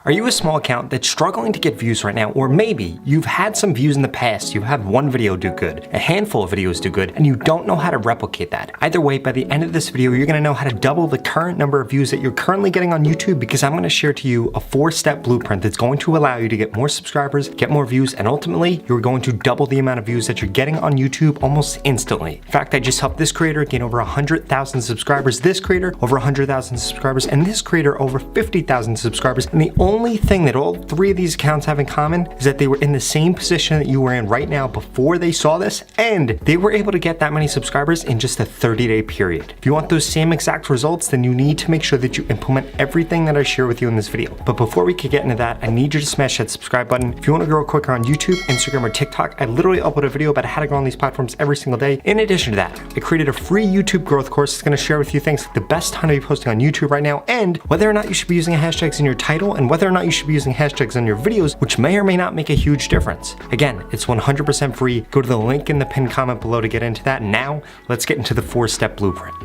Are you a small account that's struggling to get views right now? Or maybe you've had some views in the past, you've had one video do good, a handful of videos do good, and you don't know how to replicate that. Either way, by the end of this video, you're gonna know how to double the current number of views that you're currently getting on YouTube, because I'm gonna share to you a 4-step blueprint that's going to allow you to get more subscribers, get more views, and ultimately, you're going to double the amount of views that you're getting on YouTube almost instantly. In fact, I just helped this creator gain over 100,000 subscribers, this creator over 100,000 subscribers, and this creator over 50,000 subscribers, and the only thing that all three of these accounts have in common is that they were in the same position that you were in right now before they saw this, and they were able to get that many subscribers in just a 30-day period. If you want those same exact results, then you need to make sure that you implement everything that I share with you in this video. But before we could get into that, I need you to smash that subscribe button. If you want to grow quicker on YouTube, Instagram, or TikTok, I literally upload a video about how to grow on these platforms every single day. In addition to that, I created a free YouTube growth course that's going to share with you things like the best time to be posting on YouTube right now, and whether or not you should be using hashtags in your title, and whether or not you should be using hashtags on your videos, which may or may not make a huge difference. Again, it's 100% free. Go to the link in the pinned comment below to get into that. Now, let's get into the 4-step blueprint.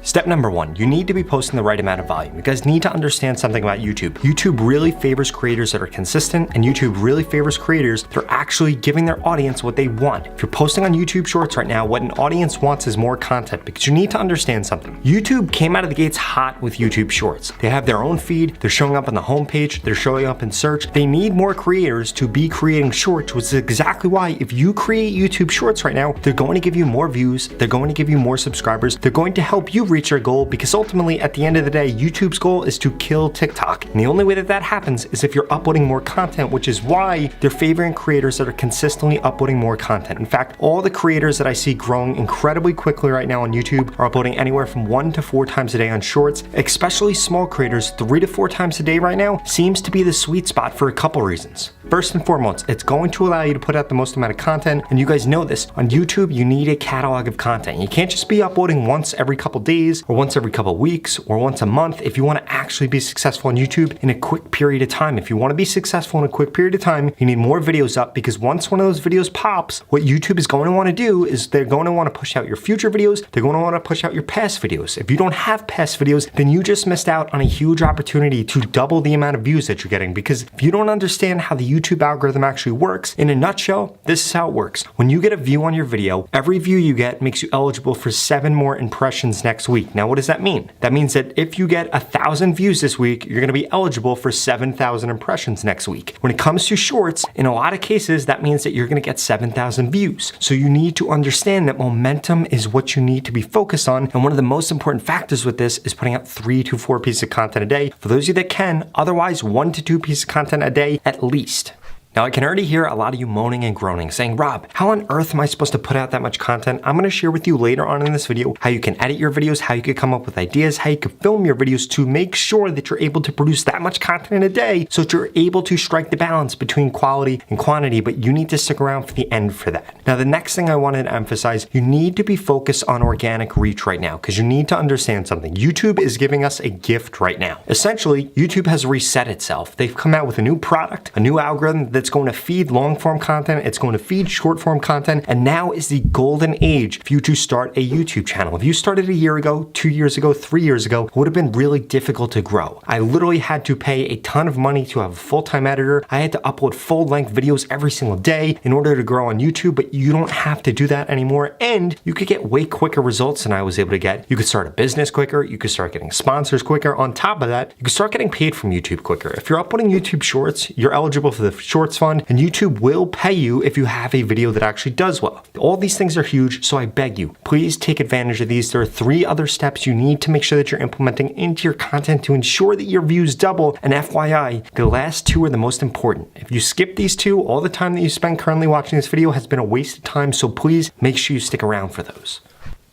Step number 1, you need to be posting the right amount of volume. You guys need to understand something about YouTube. YouTube really favors creators that are consistent, and YouTube really favors creators that are actually giving their audience what they want. If you're posting on YouTube Shorts right now, what an audience wants is more content, because you need to understand something. YouTube came out of the gates hot with YouTube Shorts. They have their own feed, they're showing up on the homepage, they're showing up in search. They need more creators to be creating shorts, which is exactly why if you create YouTube Shorts right now, they're going to give you more views, they're going to give you more subscribers, they're going to help you reach your goal, because ultimately at the end of the day, YouTube's goal is to kill TikTok. And the only way that that happens is if you're uploading more content, which is why they're favoring creators that are consistently uploading more content. In fact, all the creators that I see growing incredibly quickly right now on YouTube are uploading anywhere from 1 to 4 times a day on Shorts, especially small creators. 3 to 4 times a day right now seems to be the sweet spot for a couple reasons. First and foremost, it's going to allow you to put out the most amount of content, and you guys know this. On YouTube, you need a catalog of content. You can't just be uploading once every couple days, or once every couple weeks, or once a month if you want to actually be successful on YouTube in a quick period of time. If you want to be successful in a quick period of time, you need more videos up, because once one of those videos pops, what YouTube is going to want to do is they're going to want to push out your future videos, they're going to want to push out your past videos. If you don't have past videos, then you just missed out on a huge opportunity to double the amount of views that you're getting, because if you don't understand how the YouTube algorithm actually works, in a nutshell, this is how it works. When you get a view on your video, every view you get makes you eligible for 7 more impressions next week. Now, what does that mean? That means that if you get 1,000 views this week, you're gonna be eligible for 7,000 impressions next week. When it comes to Shorts, in a lot of cases, that means that you're gonna get 7,000 views. So you need to understand that momentum is what you need to be focused on. And one of the most important factors with this is putting out 3 to 4 pieces of content a day. For those of you that can, otherwise 1 to 2 pieces of content a day at least. Now, I can already hear a lot of you moaning and groaning, saying, Rob, how on earth am I supposed to put out that much content? I'm gonna share with you later on in this video how you can edit your videos, how you can come up with ideas, how you can film your videos to make sure that you're able to produce that much content in a day so that you're able to strike the balance between quality and quantity, but you need to stick around for the end for that. Now, the next thing I wanted to emphasize, you need to be focused on organic reach right now, because you need to understand something. YouTube is giving us a gift right now. Essentially, YouTube has reset itself. They've come out with a new product, a new algorithm that's going to feed long form content, it's going to feed short form content, and now is the golden age for you to start a YouTube channel. If you started a year ago, 2 years ago, 3 years ago, it would have been really difficult to grow. I literally had to pay a ton of money to have a full-time editor. I had to upload full-length videos every single day in order to grow on YouTube, but you don't have to do that anymore, and you could get way quicker results than I was able to get. You could start a business quicker, you could start getting sponsors quicker. On top of that, you could start getting paid from YouTube quicker. If you're uploading YouTube Shorts, you're eligible for the Shorts Fund, and YouTube will pay you if you have a video that actually does well. All these things are huge, so I beg you, please take advantage of these. There are 3 other steps you need to make sure that you're implementing into your content to ensure that your views double, and FYI, the last 2 are the most important. If you skip these 2, all the time that you spend currently watching this video has been a waste of time, so please make sure you stick around for those.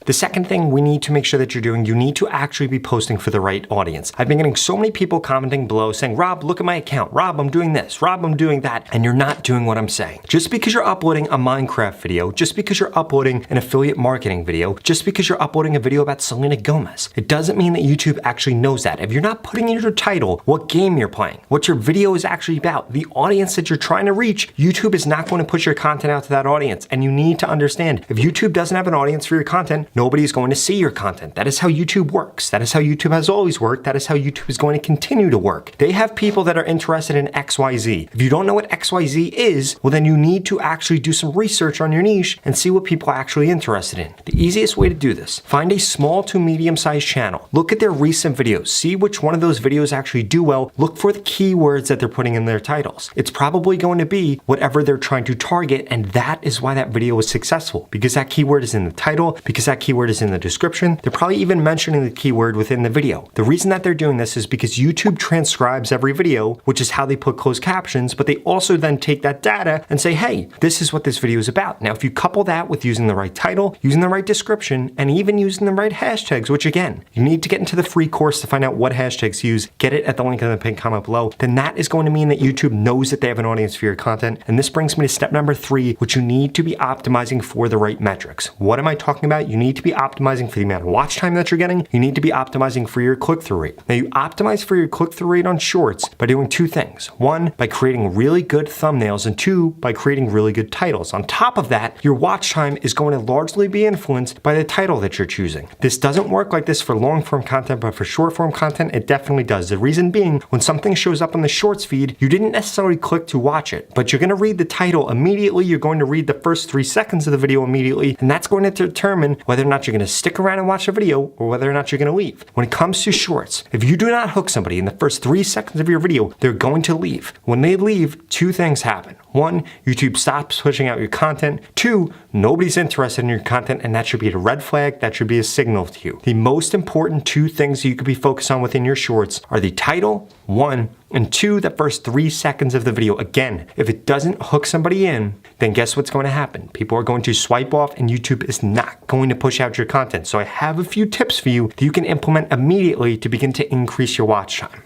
The second thing we need to make sure that you're doing, you need to actually be posting for the right audience. I've been getting so many people commenting below saying, Rob, look at my account. Rob, I'm doing this. Rob, I'm doing that. And you're not doing what I'm saying. Just because you're uploading a Minecraft video, just because you're uploading an affiliate marketing video, just because you're uploading a video about Selena Gomez, it doesn't mean that YouTube actually knows that. If you're not putting in your title what game you're playing, what your video is actually about, the audience that you're trying to reach, YouTube is not going to push your content out to that audience. And you need to understand, if YouTube doesn't have an audience for your content, nobody's going to see your content. That is how YouTube works. That is how YouTube has always worked. That is how YouTube is going to continue to work. They have people that are interested in XYZ. If you don't know what XYZ is, well, then you need to actually do some research on your niche and see what people are actually interested in. The easiest way to do this, find a small to medium-sized channel. Look at their recent videos. See which one of those videos actually do well. Look for the keywords that they're putting in their titles. It's probably going to be whatever they're trying to target, and that is why that video is successful, because that keyword is in the title, because that keyword is in the description. They're probably even mentioning the keyword within the video. The reason that they're doing this is because YouTube transcribes every video, which is how they put closed captions, but they also then take that data and say, hey, this is what this video is about. Now, if you couple that with using the right title, using the right description, and even using the right hashtags, which again, you need to get into the free course to find out what hashtags to use, get it at the link in the pinned comment below, then that is going to mean that YouTube knows that they have an audience for your content. And this brings me to step number 3, which you need to be optimizing for the right metrics. What am I talking about? You need to be optimizing for the amount of watch time that you're getting. You need to be optimizing for your click-through rate. Now, you optimize for your click-through rate on shorts by doing 2 things. 1, by creating really good thumbnails, and 2, by creating really good titles. On top of that, your watch time is going to largely be influenced by the title that you're choosing. This doesn't work like this for long-form content, but for short-form content, it definitely does. The reason being, when something shows up on the shorts feed, you didn't necessarily click to watch it, but you're going to read the title immediately. You're going to read the first 3 seconds of the video immediately, and that's going to determine whether or not you're going to stick around and watch the video or whether or not you're going to leave. When it comes to shorts, if you do not hook somebody in the first 3 seconds of your video, they're going to leave. When they leave, 2 things happen. 1, YouTube stops pushing out your content. 2, nobody's interested in your content, and that should be a red flag. That should be a signal to you. The most important 2 things that you could be focused on within your shorts are the title, 1, and 2, the first 3 seconds of the video. Again, if it doesn't hook somebody in, then guess what's going to happen? People are going to swipe off, and YouTube is not going to push out your content. So I have a few tips for you that you can implement immediately to begin to increase your watch time.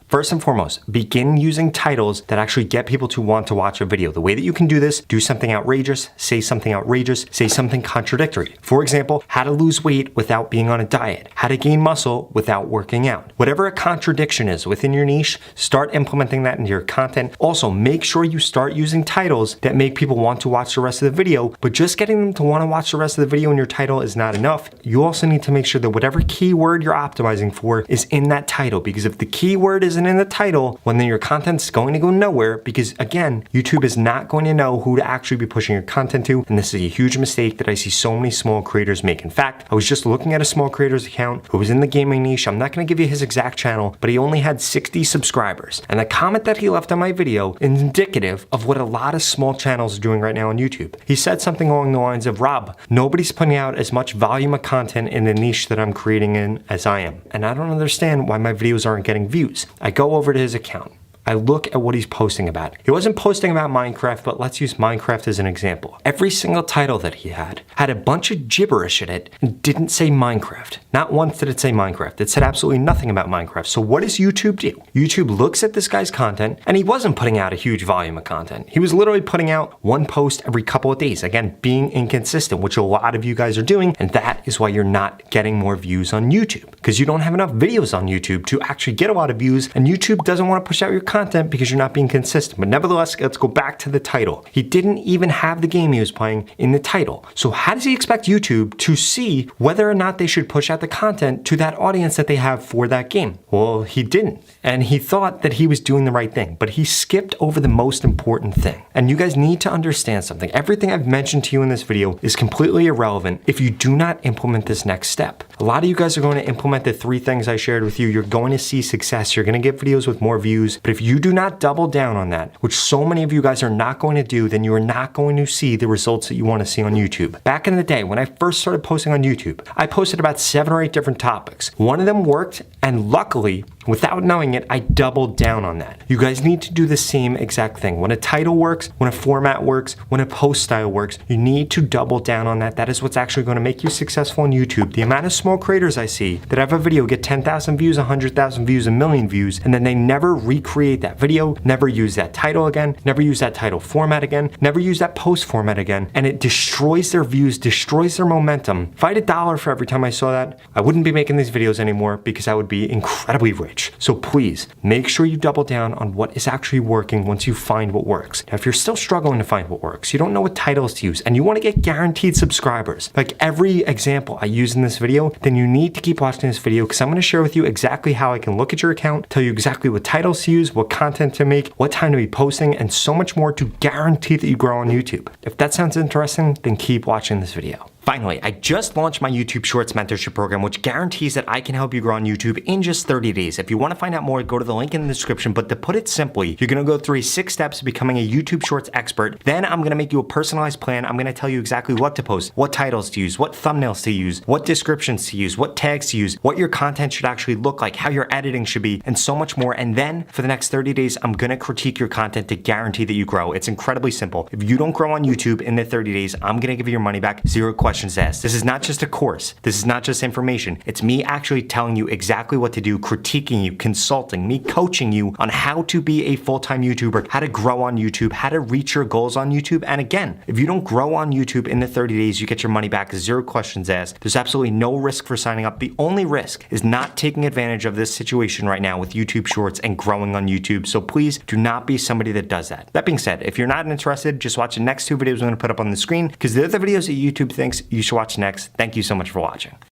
First and foremost, begin using titles that actually get people to want to watch a video. The way that you can do this, do something outrageous, say something contradictory. For example, how to lose weight without being on a diet, how to gain muscle without working out. Whatever a contradiction is within your niche, start implementing that into your content. Also, make sure you start using titles that make people want to watch the rest of the video, but just getting them to want to watch the rest of the video in your title is not enough. You also need to make sure that whatever keyword you're optimizing for is in that title, because if the keyword isn't in the title, well, then your content's going to go nowhere, because again, YouTube is not going to know who to actually be pushing your content to, and this is a huge mistake that I see so many small creators make. In fact, I was just looking at a small creator's account who was in the gaming niche. I'm not going to give you his exact channel, but he only had 60 subscribers, and the comment that he left on my video is indicative of what a lot of small channels are doing right now on YouTube. He said something along the lines of, Rob, nobody's putting out as much volume of content in the niche that I'm creating in as I am, and I don't understand why my videos aren't getting views. I go over to his account. I look at what he's posting about. He wasn't posting about Minecraft, but let's use Minecraft as an example. Every single title that he had a bunch of gibberish in it and didn't say Minecraft. Not once did it say Minecraft. It said absolutely nothing about Minecraft. So what does YouTube do? YouTube looks at this guy's content, and he wasn't putting out a huge volume of content. He was literally putting out 1 post every couple of days. Again, being inconsistent, which a lot of you guys are doing, and that is why you're not getting more views on YouTube, because you don't have enough videos on YouTube to actually get a lot of views, and YouTube doesn't want to push out your content because you're not being consistent. But nevertheless, let's go back to the title. He didn't even have the game he was playing in the title. So how does he expect YouTube to see whether or not they should push out the content to that audience that they have for that game? Well, he didn't. And he thought that he was doing the right thing, but he skipped over the most important thing. And you guys need to understand something. Everything I've mentioned to you in this video is completely irrelevant if you do not implement this next step. A lot of you guys are going to implement the 3 things I shared with you. You're going to see success. You're going to get videos with more views. But if you do not double down on that, which so many of you guys are not going to do, then you are not going to see the results that you want to see on YouTube. Back in the day, when I first started posting on YouTube, I posted about 7 or 8 different topics. One of them worked, and luckily, without knowing it, I doubled down on that. You guys need to do the same exact thing. When a title works, when a format works, when a post style works, you need to double down on that. That is what's actually going to make you successful on YouTube. The amount of small creators I see that have a video get 10,000 views, 100,000 views, 1 million views, and then they never recreate create that video, never use that title again, never use that title format again, never use that post format again, and it destroys their views, destroys their momentum. If I had $1 for every time I saw that, I wouldn't be making these videos anymore because I would be incredibly rich. So please, make sure you double down on what is actually working once you find what works. Now, if you're still struggling to find what works, you don't know what titles to use, and you want to get guaranteed subscribers, like every example I use in this video, then you need to keep watching this video because I'm going to share with you exactly how I can look at your account, tell you exactly what titles to use, what content to make, what time to be posting, and so much more to guarantee that you grow on YouTube. If that sounds interesting, then keep watching this video. Finally, I just launched my YouTube Shorts mentorship program, which guarantees that I can help you grow on YouTube in just 30 days. If you want to find out more, go to the link in the description. But to put it simply, you're going to go through 6 steps to becoming a YouTube Shorts expert. Then I'm going to make you a personalized plan. I'm going to tell you exactly what to post, what titles to use, what thumbnails to use, what descriptions to use, what tags to use, what your content should actually look like, how your editing should be, and so much more. And then for the next 30 days, I'm going to critique your content to guarantee that you grow. It's incredibly simple. If you don't grow on YouTube in the 30 days, I'm going to give you your money back, 0 questions asked. This is not just a course. This is not just information. It's me actually telling you exactly what to do, critiquing you, consulting, me coaching you on how to be a full-time YouTuber, how to grow on YouTube, how to reach your goals on YouTube. And again, if you don't grow on YouTube in the 30 days, you get your money back, 0 questions asked. There's absolutely no risk for signing up. The only risk is not taking advantage of this situation right now with YouTube Shorts and growing on YouTube. So please do not be somebody that does that. That being said, if you're not interested, just watch the next 2 videos I'm going to put up on the screen because they're the videos that YouTube thinks you should watch next. Thank you so much for watching.